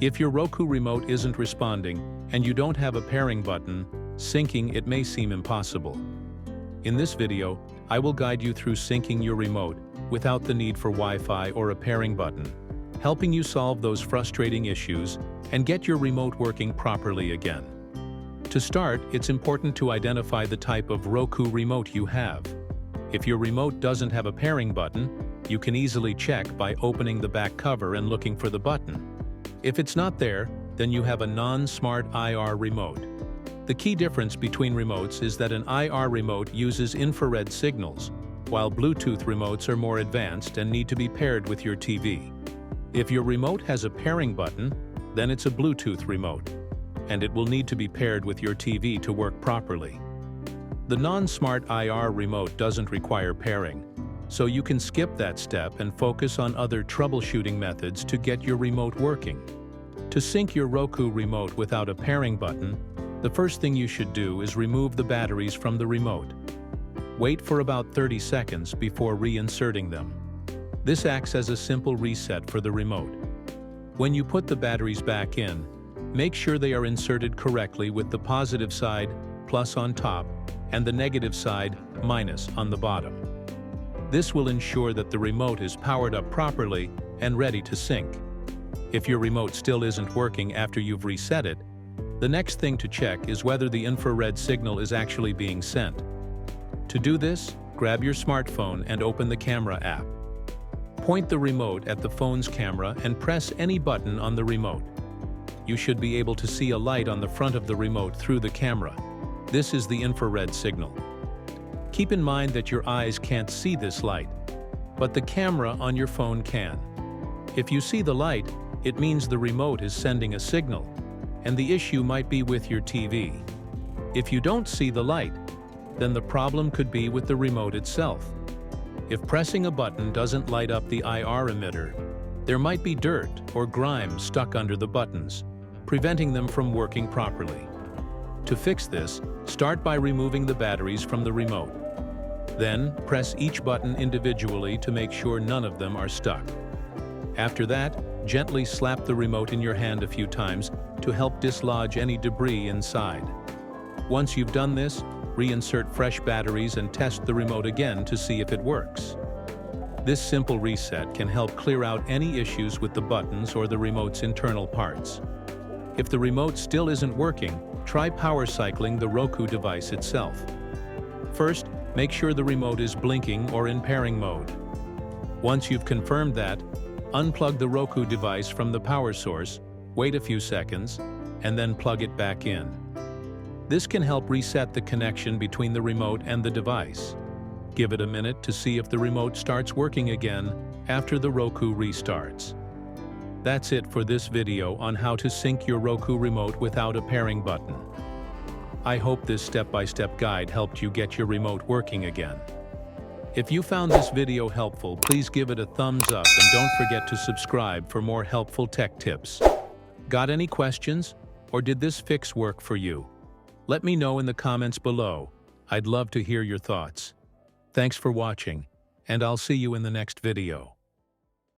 If your Roku remote isn't responding and you don't have a pairing button, syncing it may seem impossible. In this video, I will guide you through syncing your remote without the need for Wi-Fi or a pairing button, helping you solve those frustrating issues and get your remote working properly again. To start, it's important to identify the type of Roku remote you have. If your remote doesn't have a pairing button, you can easily check by opening the back cover and looking for the button. If it's not there, then you have a non-smart IR remote. The key difference between remotes is that an IR remote uses infrared signals, while Bluetooth remotes are more advanced and need to be paired with your TV. If your remote has a pairing button, then it's a Bluetooth remote, and it will need to be paired with your TV to work properly. The non-smart IR remote doesn't require pairing, so you can skip that step and focus on other troubleshooting methods to get your remote working. To sync your Roku remote without a pairing button, the first thing you should do is remove the batteries from the remote. Wait for about 30 seconds before reinserting them. This acts as a simple reset for the remote. When you put the batteries back in, make sure they are inserted correctly with the positive side plus on top and the negative side minus on the bottom. This will ensure that the remote is powered up properly and ready to sync. If your remote still isn't working after you've reset it, the next thing to check is whether the infrared signal is actually being sent. To do this, grab your smartphone and open the camera app. Point the remote at the phone's camera and press any button on the remote. You should be able to see a light on the front of the remote through the camera. This is the infrared signal. Keep in mind that your eyes can't see this light, but the camera on your phone can. If you see the light, it means the remote is sending a signal, and the issue might be with your TV. If you don't see the light, then the problem could be with the remote itself. If pressing a button doesn't light up the IR emitter, there might be dirt or grime stuck under the buttons, preventing them from working properly. To fix this, start by removing the batteries from the remote. Then, press each button individually to make sure none of them are stuck. After that, gently slap the remote in your hand a few times to help dislodge any debris inside. Once you've done this, reinsert fresh batteries and test the remote again to see if it works. This simple reset can help clear out any issues with the buttons or the remote's internal parts. If the remote still isn't working, try power cycling the Roku device itself. First, make sure the remote is blinking or in pairing mode. Once you've confirmed that, unplug the Roku device from the power source, wait a few seconds, and then plug it back in. This can help reset the connection between the remote and the device. Give it a minute to see if the remote starts working again after the Roku restarts. That's it for this video on how to sync your Roku remote without a pairing button. I hope this step-by-step guide helped you get your remote working again. If you found this video helpful, please give it a thumbs up and don't forget to subscribe for more helpful tech tips. Got any questions? Or did this fix work for you? Let me know in the comments below. I'd love to hear your thoughts. Thanks for watching, and I'll see you in the next video.